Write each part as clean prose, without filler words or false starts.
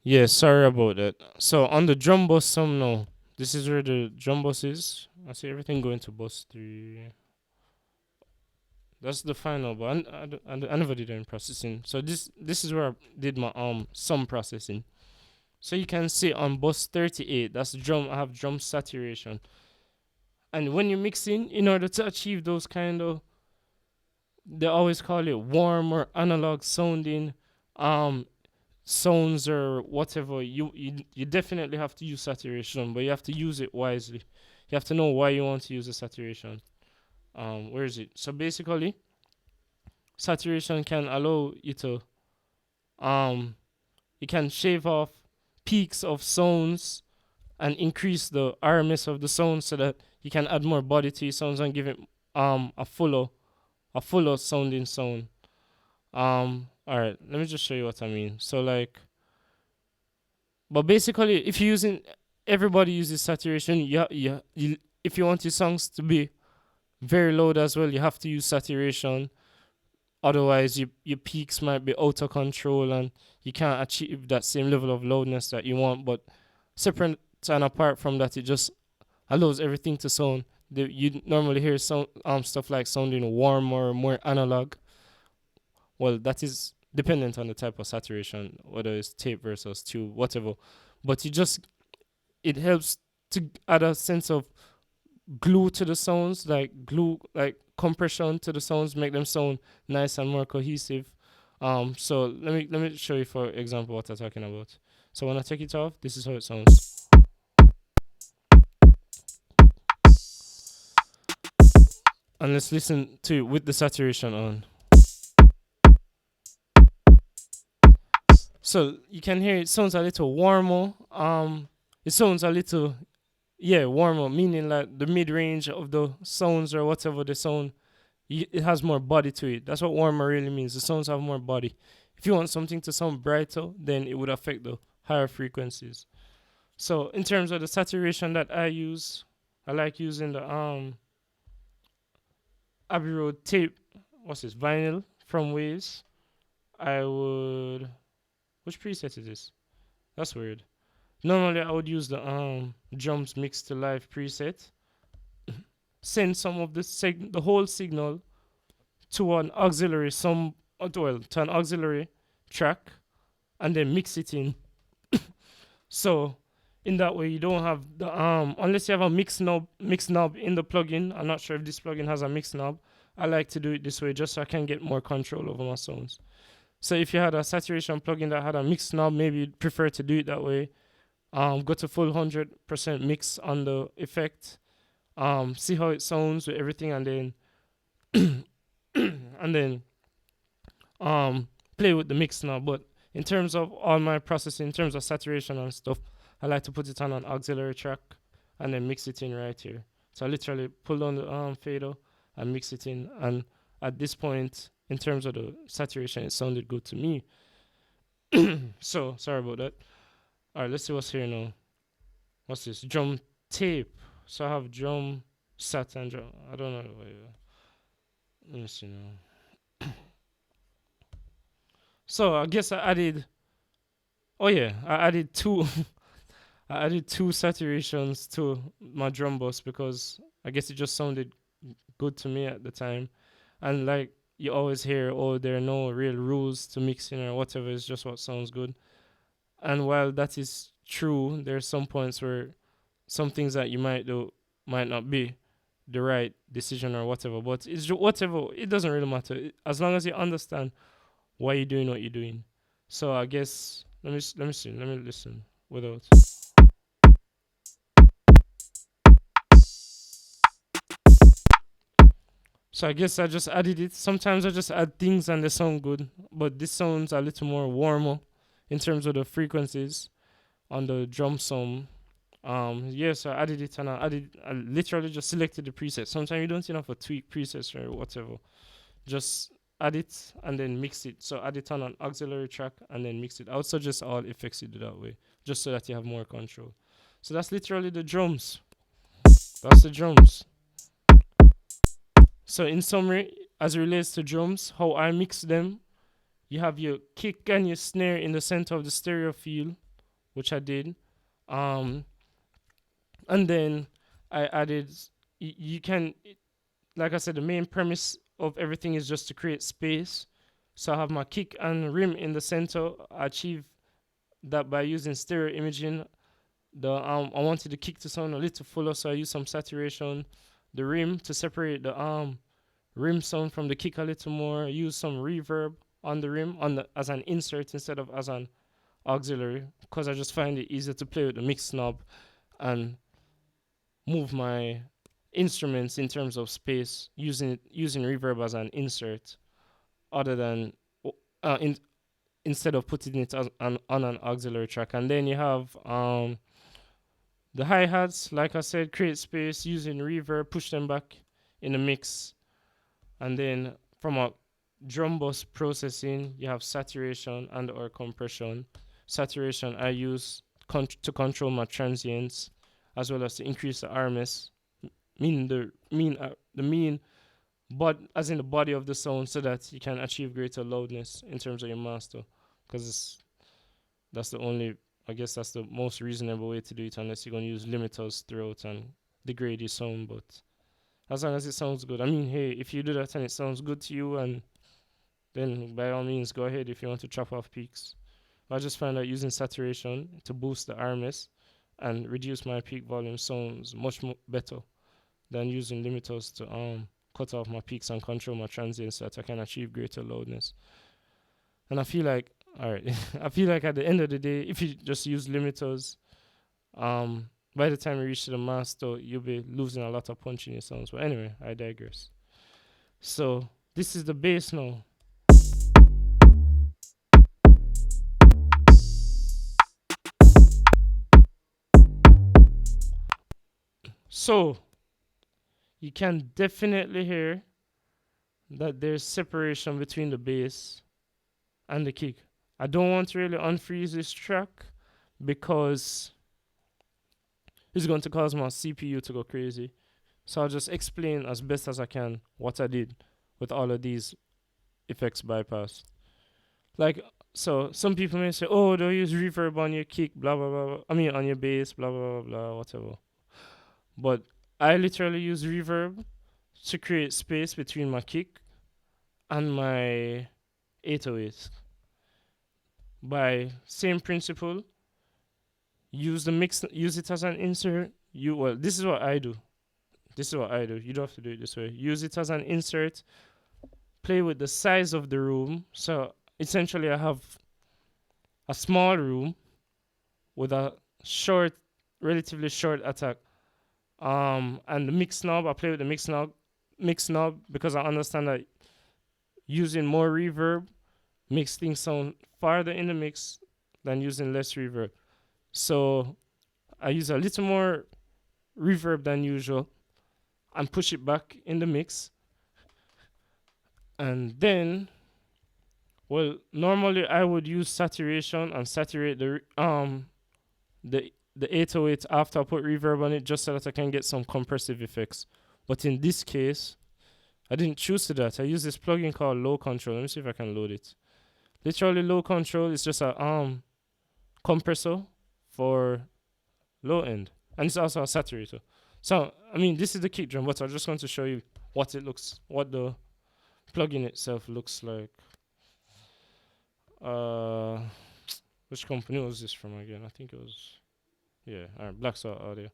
Yeah, sorry about that. So on the drum bus some now. This is where the drum bus is. I see everything going to bus 3. That's the final, but I never did any processing. So this is where I did my some processing. So you can see on bus 38, that's drum. I have drum saturation, and when you're mixing, in order to achieve those kind of, they always call it warm or analog sounding, um, sounds or whatever. You definitely have to use saturation, but you have to use it wisely. You have to know why you want to use the saturation. Where is it? So basically, saturation can allow you to um you can shave off peaks of sounds and increase the RMS of the sound so that you can add more body to your sounds and give it a fuller sounding sound. All right, let me just show you what I mean. So like, but basically, if you're using, everybody uses saturation. If you want your songs to be very loud as well, you have to use saturation. Otherwise, your peaks might be out of control and you can't achieve that same level of loudness that you want. But separate and apart from that, it just allows everything to sound. You normally hear sound, stuff like sounding warm or more analog. Well, that is dependent on the type of saturation, whether it's tape versus tube, whatever. But it helps to add a sense of glue to the sounds, like glue, like compression to the sounds, make them sound nice and more cohesive. So let me show you for example what I'm talking about. So when I take it off, this is how it sounds. And let's listen to it with the saturation on. So you can hear it sounds a little warmer. It sounds a little, yeah, warmer, meaning like the mid range of the sounds or whatever the sound, it has more body to it. That's what warmer really means. The sounds have more body. If you want something to sound brighter, then it would affect the higher frequencies. So in terms of the saturation that I use, I like using the Abbey Road tape. What's this? Vinyl from Waves. I would. Which preset is this? That's weird. Normally I would use the drums mix to live preset. Send some of the whole signal to an auxiliary to an auxiliary track and then mix it in. So in that way you don't have the unless you have a mix knob in the plugin. I'm not sure if this plugin has a mix knob. I like to do it this way just so I can get more control over my sounds. So if you had a saturation plugin that had a mix knob, maybe you'd prefer to do it that way. Go to full 100% mix on the effect. See how it sounds with everything, and then and then play with the mix now. But in terms of all my processing, in terms of saturation and stuff, I like to put it on an auxiliary track and then mix it in right here. So I literally pull on the fader and mix it in. And at this point, in terms of the saturation, it sounded good to me. So sorry about that. All right, let's see what's here now. What's this? Drum tape. So I have drum sat and drum. I don't know. Let me see now. So I guess I added. Oh yeah, I added two. I added two saturations to my drum bus because I guess it just sounded good to me at the time. And like you always hear, oh, there are no real rules to mixing or whatever. It's just what sounds good. And while that is true, there are some points where some things that you might do might not be the right decision or whatever. But whatever. It doesn't really matter as long as you understand why you're doing what you're doing. So I guess let me see. Let me listen without. So I guess I just added it. Sometimes I just add things and they sound good, but this sounds a little more warmer in terms of the frequencies on the drum sum. Yes, I added it and I literally just selected the preset. Sometimes you don't have to tweak presets or whatever. Just add it and then mix it. So add it on an auxiliary track and then mix it. I would suggest all effects you do that way, just so that you have more control. So that's literally the drums. That's the drums. So in summary, as it relates to drums, how I mix them, you have your kick and your snare in the center of the stereo field. which I did. Um, and then I added. You can, like I said, the main premise of everything is just to create space. So I have my kick and rim in the center. I achieve that by using stereo imaging. I wanted the kick to sound a little fuller, so I used some saturation. The rim to separate the rim sound from the kick a little more. I used some reverb on the rim as an insert instead of as an auxiliary, because I just find it easier to play with the mix knob and move my instruments in terms of space using reverb as an insert, other than uh, in, instead of putting it on an auxiliary track. And then you have the hi hats, like I said, create space using reverb, push them back in the mix, and then from a drum bus processing, you have saturation and or compression. Saturation I use to control my transients, as well as to increase the RMS, mean the mean, but as in the body of the sound, so that you can achieve greater loudness in terms of your master, because that's the only, I guess that's the most reasonable way to do it, unless you're gonna use limiters throughout and degrade your sound. But as long as it sounds good, I mean, hey, if you do that and it sounds good to you, and then by all means go ahead if you want to chop off peaks. I just find that using saturation to boost the RMS and reduce my peak volume sounds much better than using limiters to cut off my peaks and control my transients so that I can achieve greater loudness. And I feel like, all right, I feel like at the end of the day, if you just use limiters, by the time you reach to the master, you'll be losing a lot of punch in your sounds. But anyway, I digress. So this is the bass now. So you can definitely hear that there's separation between the bass and the kick. I don't want to really unfreeze this track because it's going to cause my CPU to go crazy. So I'll just explain as best as I can what I did with all of these effects bypass. Like, so some people may say, oh, don't use reverb on your kick, blah, blah, blah. I mean, on your bass, blah, blah, blah, blah, whatever. But I literally use reverb to create space between my kick and my 808. By same principle, use it as an insert. This is what I do. This is what I do. You don't have to do it this way. Use it as an insert. Play with the size of the room. So essentially, I have a small room with a short, relatively short attack. And the mix knob, I play with the mix knob because I understand that using more reverb makes things sound farther in the mix than using less reverb. So I use a little more reverb than usual and push it back in the mix. And then, well, normally I would use saturation and saturate the 808 after I put reverb on it, just so that I can get some compressive effects. But in this case, I didn't choose to that. I use this plugin called Low Control. Let me see if I can load it. Literally, Low Control is just a compressor for low end, and it's also a saturator. So I mean, this is the kick drum, but I just want to show you what the plugin itself looks like. Uh, which company was this from again? I think it was, yeah, alright, Black Salt Audio.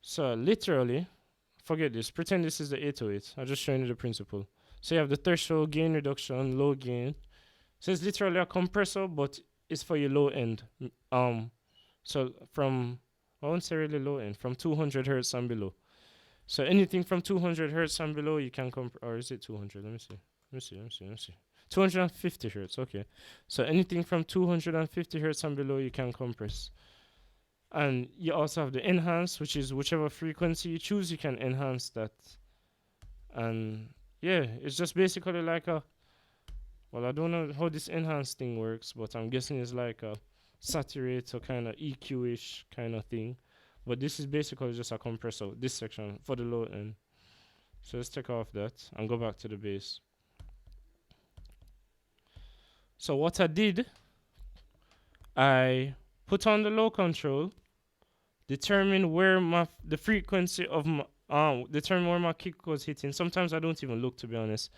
So literally, forget this. Pretend this is the 808. I'm just showing you the principle. So you have the threshold, gain reduction, low gain. So it's literally a compressor, but it's for your low end. So from, I won't say really low end, from 200 hertz and below. So anything from 200 hertz and below, you can or is it 200? Let me see. 250 hertz. Okay. So anything from 250 hertz and below, you can compress. And you also have the enhance, which is whichever frequency you choose, you can enhance that. And yeah, it's just basically like a, well, I don't know how this enhance thing works, but I'm guessing it's like a saturator kind of EQ-ish kind of thing. But this is basically just a compressor, this section for the low end. So let's take off that and go back to the bass. So what I did, I put on the low control, determine where the frequency of my determine where my kick was hitting. Sometimes I don't even look, to be honest.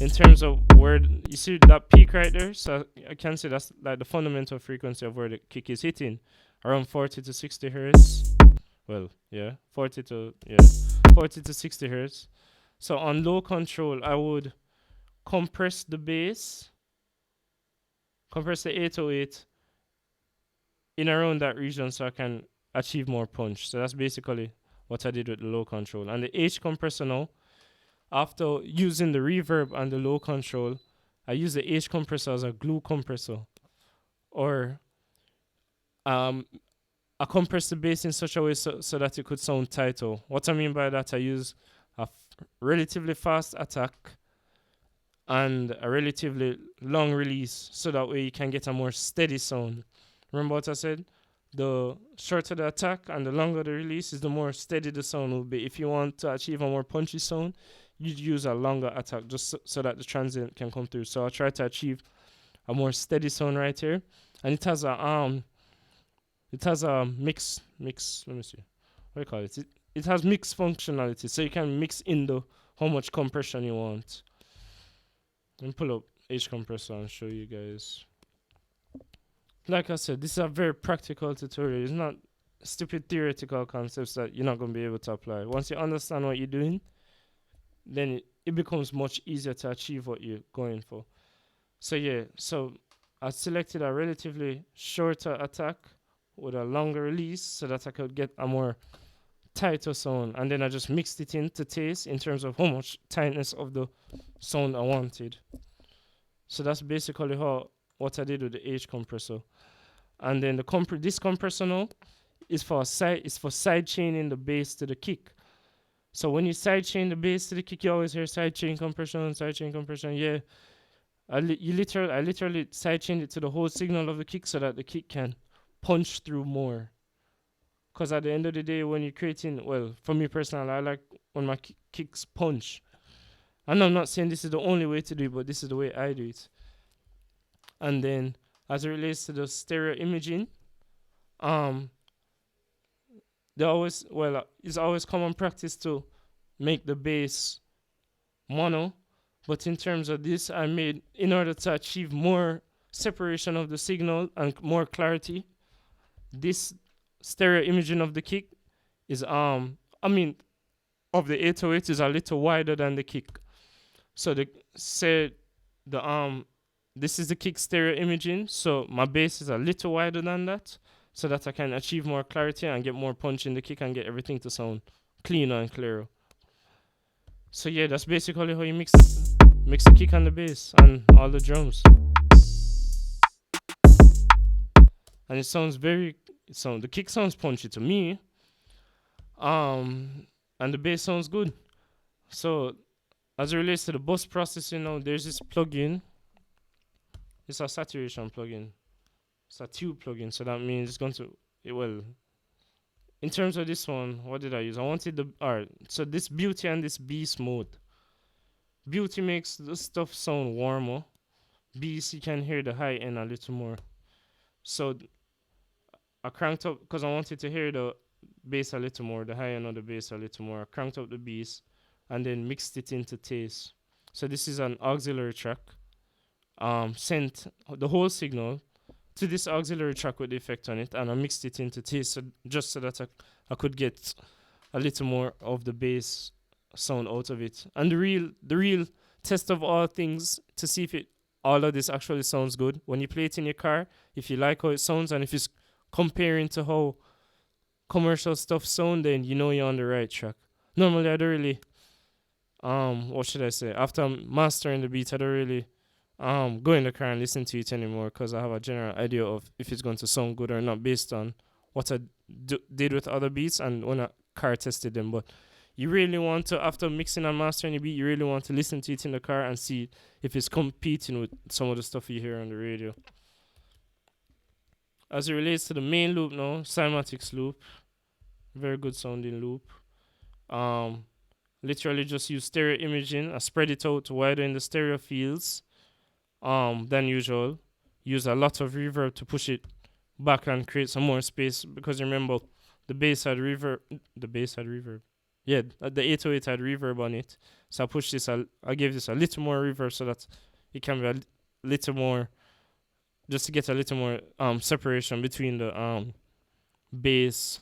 In terms of where you see that peak right there, so I can say that's like the fundamental frequency of where the kick is hitting, around 40 to 60 hertz. Well, yeah, 40 to 60 hertz. So on low control, I would compress the bass, compress the 808 in around that region so I can achieve more punch. So that's basically what I did with the low control. And the H compressor now, after using the reverb and the low control, I use the H compressor as a glue compressor. Or um, I compress the bass in such a way so that it could sound tighter. What I mean by that, I use relatively fast attack and a relatively long release so that way you can get a more steady sound. Remember what I said? The shorter the attack and the longer the release is the more steady the sound will be. If you want to achieve a more punchy sound, you'd use a longer attack just so that the transient can come through. So I'll try to achieve a more steady sound right here. And it has a mix let me see. What do you call it? It has mix functionality. So you can mix in the how much compression you want. Let me pull up H compressor and show you guys. Like I said, this is a very practical tutorial. It's not stupid theoretical concepts that you're not going to be able to apply. Once you understand what you're doing, then it becomes much easier to achieve what you're going for. So yeah, so I selected a relatively shorter attack with a longer release so that I could get a more tighter sound, and then I just mixed it in to taste in terms of how much tightness of the sound I wanted. So that's basically how what I did with the H compressor. And then this compressor now is for side chaining the bass to the kick. So when you side chain the bass to the kick, you always hear side chain compression, side chain compression. Yeah, I literally side chained it to the whole signal of the kick so that the kick can punch through more. Because at the end of the day, when you're creating, well, for me personally, I like when my kicks punch. And I'm not saying this is the only way to do it, but this is the way I do it. And then, as it relates to the stereo imaging, um, it's always common practice to make the bass mono. But in terms of this, I made, in order to achieve more separation of the signal and more clarity, this stereo imaging of the kick is of the 808 is a little wider than the kick. So this is the kick stereo imaging, so my bass is a little wider than that so that I can achieve more clarity and get more punch in the kick and get everything to sound cleaner and clearer. So yeah, that's basically how you mix the kick and the bass and all the drums. And it sounds the kick sounds punchy to me. And the bass sounds good. So as it relates to the bus processing now, there's this plugin. It's a saturation plugin. It's a tube plugin, so that means it's going to in terms of this one, what did I use? I wanted so this beauty and this beast mode. Beauty makes the stuff sound warmer. Beast, you can hear the high end a little more. So I cranked up because I wanted to hear the bass a little more, the high end of the bass a little more. I cranked up the bass and then mixed it into taste. So this is an auxiliary track. Sent the whole signal to this auxiliary track with the effect on it, and I mixed it into taste just so that I could get a little more of the bass sound out of it. And the real test of all things to see if all of this actually sounds good when you play it in your car. If you like how it sounds and if it's comparing to how commercial stuff sound, then you know you're on the right track. Normally I don't really what should I say, after I'm mastering the beat, I don't really go in the car and listen to it anymore because I have a general idea of if it's going to sound good or not based on what I did with other beats and when I car tested them. But you really want to, after mixing and mastering a beat, you really want to listen to it in the car and see if it's competing with some of the stuff you hear on the radio. As it relates to the main loop now, cymatics loop, very good sounding loop. Literally just use stereo imaging. I spread it out to widen the stereo fields than usual. Use a lot of reverb to push it back and create some more space because remember the bass had reverb. The bass had reverb. Yeah, the 808 had reverb on it. So I pushed this. I gave this a little more reverb so that it can be a little more, just to get a little more separation between the bass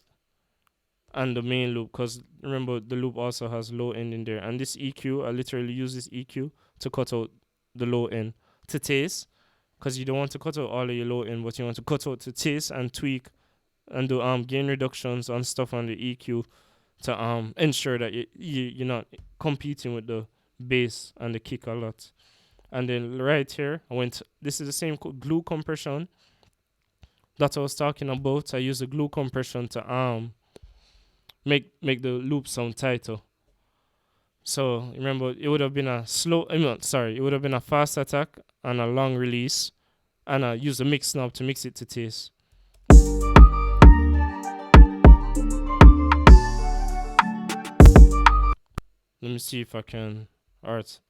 and the main loop. Because remember the loop also has low end in there, and this EQ, I literally use this EQ to cut out the low end to taste, because you don't want to cut out all of your low end, but you want to cut out to taste and tweak and do gain reductions on stuff on the EQ to ensure that you're not competing with the bass and the kick a lot. And then right here, this is the same glue compression that I was talking about. I use the glue compression to make the loop sound tighter. So remember, it would have been a slow. It would have been a fast attack and a long release, and I use the mix knob to mix it to taste. Let me see if I can. Alright.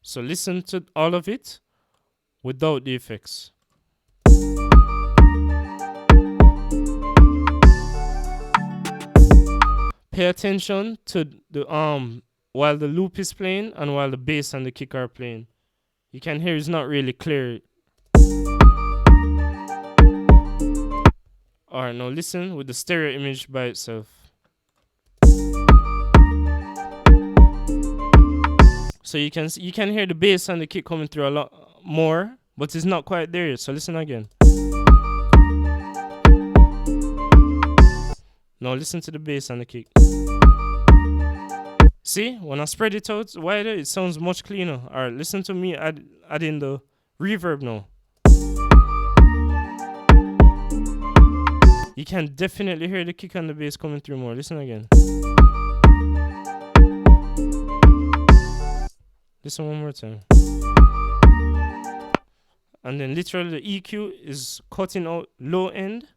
So listen to all of it without the effects. Pay attention to the while the loop is playing and while the bass and the kick are playing. You can hear it's not really clear. Alright, now listen with the stereo image by itself. So you can hear the bass and the kick coming through a lot more, but it's not quite there yet. So listen again. Now listen to the bass and the kick. See, when I spread it out wider, it sounds much cleaner. Alright, listen to me adding the reverb now. You can definitely hear the kick and the bass coming through more. Listen again. Listen one more time. And then literally the EQ is cutting out low end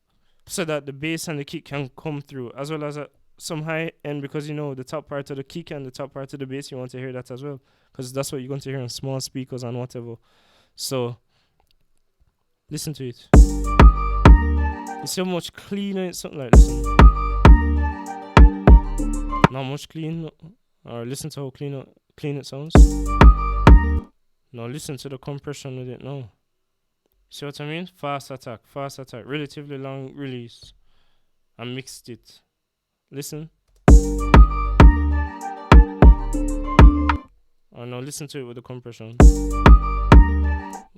so that the bass and the kick can come through, as well as some high end, because the top part of the kick and the top part of the bass, you want to hear that as well, because that's what you're going to hear on small speakers and whatever. So listen to it. It's so much cleaner. It's something like, listen. Not much clean. Or listen to how clean it sounds. Now listen to the compression with it now. See what I mean? Fast attack, relatively long release. I mixed it. Listen. Oh, now listen to it with the compression.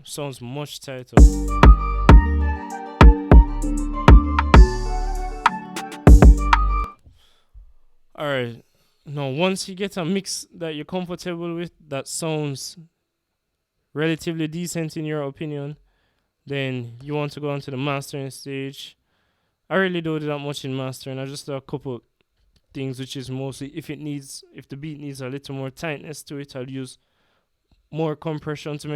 Sounds much tighter. Alright. Now once you get a mix that you're comfortable with, that sounds relatively decent in your opinion, then you want to go on to the mastering stage. I really don't do that much in mastering. I just do a couple things, which is mostly if the beat needs a little more tightness to it, I'll use more compression to make